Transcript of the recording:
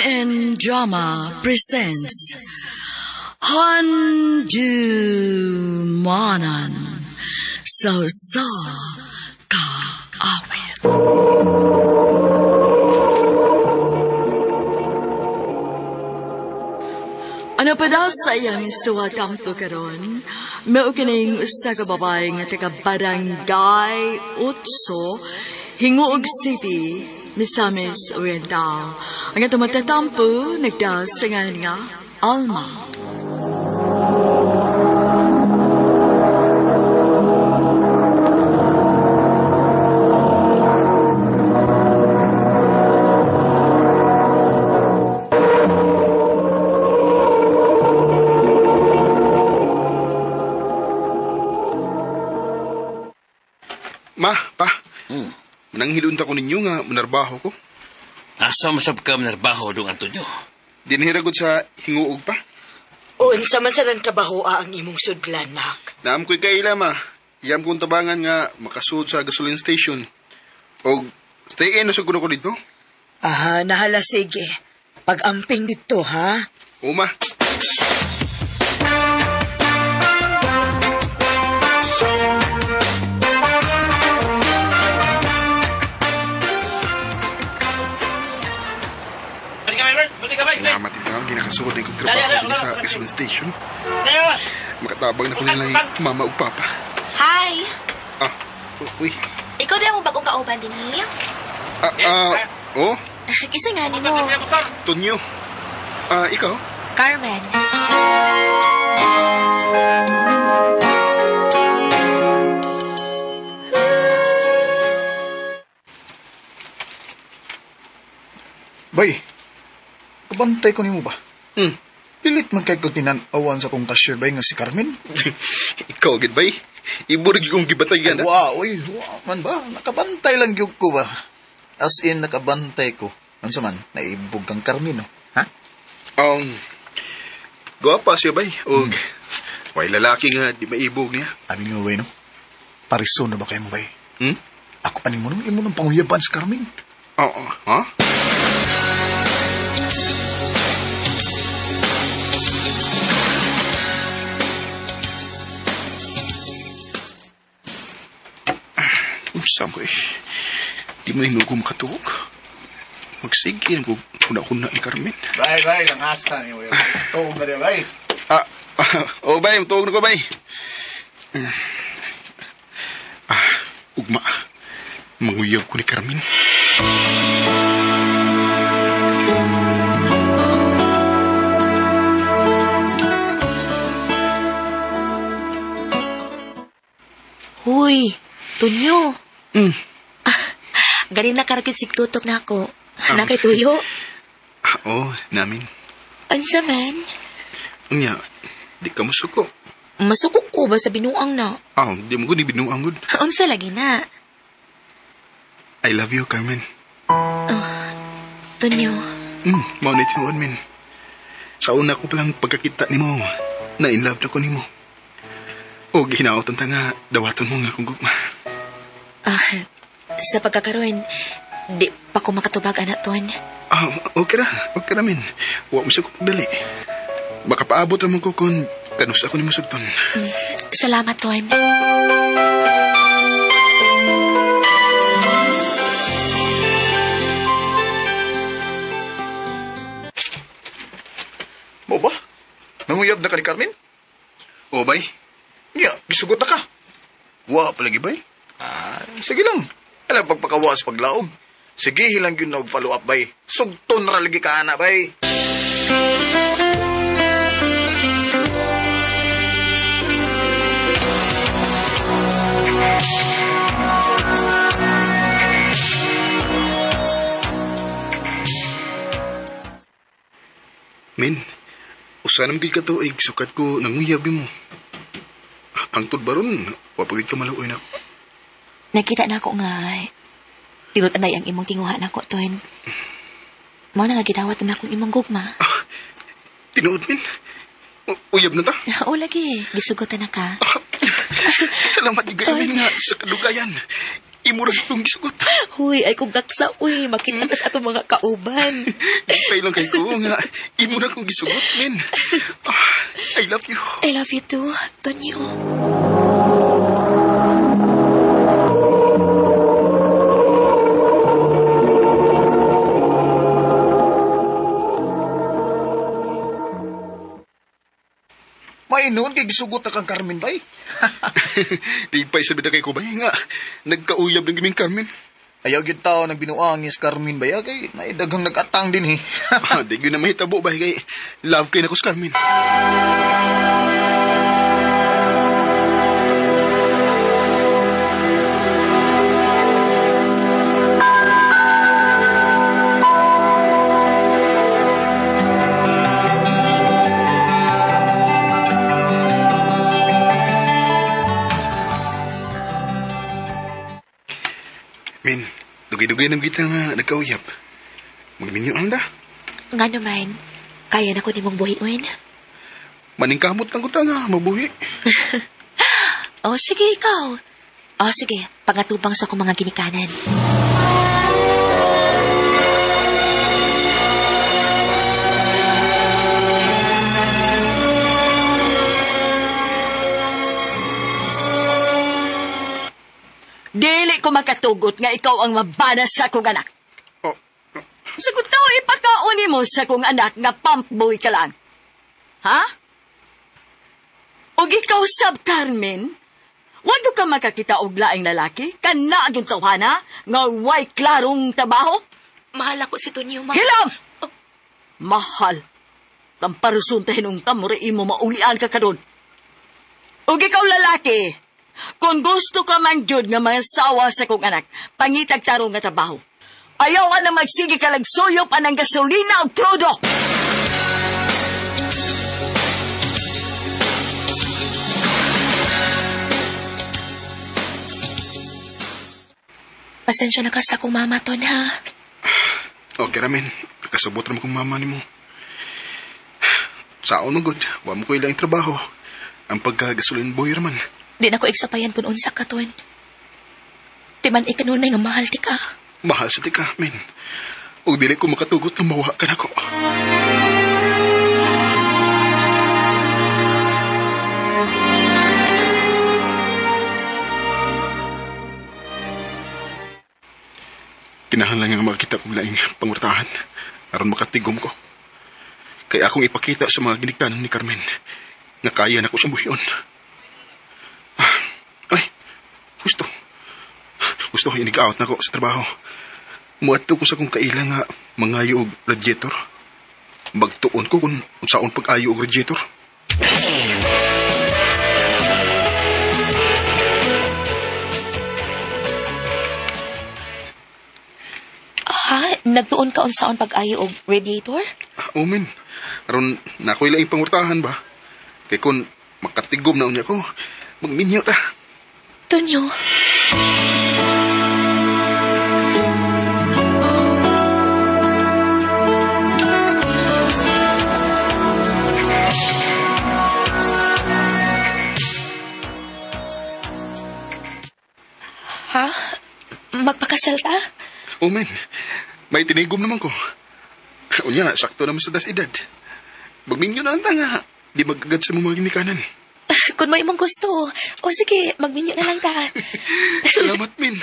and Drama presents Handumanan Sa Kaawit. Ano pa daw sa iyang suwatang to karon? Mao kining usa ka babae nga taga Barangay Utso, Hinguog City, Misamis Oriental. Ang atong magtatampo nagdasingan nga Alma. Nanghilunta ko ninyo nga manarbaho ko. Asa masab ka manarbaho dong Antonio? Dinhiragod sa hinguog pa. Unsa man sa nang trabaho ang imong sudlan, nak? Naam ko'y kaila, ma. Iyam kong tabangan nga makasud sa gasoline station. O stay in na siguro ko dito. Aha, nahala sige. Pag-amping dito, ha? O, ma. Salamat ito ang ginakasugod na kong trabaho sa gasoline station. Makatabang na ko nilay mama o papa. Hi! Uy. Ikaw na ang bagong kauban din niya? Oh? Kisa nga ni mo. Tonyo. Ikaw? Carmen. Bay, kabantay ko ni mo ba? Pilit man kay ko tinan-awan sa kong cashier bay nga si Carmen. Ikaw, gid bay? Iburig kong gibatayan. Wow, man ba? Nakabantay lang gyud ko ba? As in, nakabantay ko. Ano man, naibog kang Carmen, no? Ha? Gwapa siya bay. Og, way lalaki nga, di maibog niya. Abi nga, way, no? Pariso na ba kayo mo, bay? Ako pa ni mo, no? Imo nang panguyaban si Carmen. Oo, ha? Samoy, di mo inugom katuog. Magsigil kung kuna-kuna ni Carmen. Bay, langasa ni mo. Tuog na rin, bay. Bay, tuog na ko, bay. Ugma. Manguyab ko ni Carmen. Huy, Tunyo. Galing na karagit sigtutok na ako. Nakay tuyo? Oo, namin. Ansa man? Unya, di ka masuko. Masukok ko ba sa binuang na? Di mo ko ni binuangod. Unsa lagi na? I love you, Carmen. Tunyo. Mao na tinuod, min. Sa una ko palang pagkakita ni mo, na in love na ko ni mo. O, ginaot ang tanga, dawaton mo nga kung gugma. Sa pagkakaroon, di pa ko makatubag, anak, Tuan. Okay na, min. Huwag mo siya kong dali. Baka paabot naman ko kung kanus ako ni mo sugton. Salamat, Tuan. Mo ba? Nanguyab na ka ni Carmen? O, bay? Niya, gisugot na ka. Wa palagi, bay? Sige lang. Alam, pagpakawas paglaom. Sige, hilang yun na follow up, bay. Sugton na lagi ka, anak, bay. Min, usanam gid ka to, sukat ko nanguyab mo. Ang tudbaron, wapagid ka maluoy na. Nakita na ako nga, tinut anay ang imong tinguha na ko, Tuan. Mo na nga gidawat na akong imong gugma. Tinuod, min. Uyab na ta? Oo, lagi. Gisugutan na ka. Salamat yung gayon nga sa kalugayan. imo ra itong gisugot. Huy, ay kong gaksa, uy, makita ka sa atong mga kauban. Ipay lang kay ko nga, imo na kong gisugot, men. Ah, I love you. I love you too, Tonyo. Mainon kay gisugot na kang Carmen bay. Di pa isabi na kay ko ba nga, nagkauyab ng giming Carmen. Ayaw gyud tao nagbinuangis Carmen bay kay naidaghang nag-atang din eh. Di ko na mahitabo ba kay love kay na ko sa Carmen. Min, dugay-dugay ng kita nga nagkauyab. Magminyo ang da. Nga naman, kaya na ko ni mong buhiuin. Maningkamot lang ko ta nga, mabuhi. O sige, ikaw. O sige, pangatubang sa akong mga ginikanan. Dili ko makatugot nga ikaw ang mabanas sa akong anak. Oh, Sagot daw ipakauni mo sa akong anak nga pampboy ka lang. Ha? Og ikaw sab Carmen, wado ka makakita og laing lalaki kana yung tawhana nga way klarong trabaho? Mahal ako si Tonyo, ma. Hilam! Mahal. Tamparusuntahin ang tamuri mo maulian ka karon. Og ikaw lalaki, kung gusto ka man jud nga masawa sa kong anak, pangitag tarong nga trabaho. Ayaw na magsige ka lagsuyop anang gasolina o trodo. Pasensya na ka sa akong mama, Ton, ha? okay ramen. Nakasubot naman kong mama ni mo. Saon mo good. Wa mo ko ilang trabaho. Ang pagkagasolin boy raman. Di na ko iksapayan kung unsa ka, Ton. Timan ikanunay nga mahal ti ka. Mahal sa tika, men. O dili ko makatugot na mawa ka na ko. Kinahanglan nga makita kong laing pangurtahan aron makatigom ko. Kaya akong ipakita sa mga ginikanan ni Carmen nga kaya na ko siyang buhion. Ay, gusto inig-out na ko sa trabaho. Muadto ko sa kong kaila nga mangayo og radiator. Magtuon ko kung saan pag-ayo og radiator. Ha? Nagtuon ka unsaon pag-ayo og radiator? Omen. Aron na ako'y laing pangurtahan ba? Kay kung makatigom na unya ko, magminyo ta. Tonyo. Ha? Magpakasal ta? Omen. May tinigom naman ko. Unya, sakto naman sa das-edad. Magminyo na lang ta nga. Di magagad sa mga ginikanan. Kung may imong gusto. O sige, magminyo na lang ta. Salamat, Min.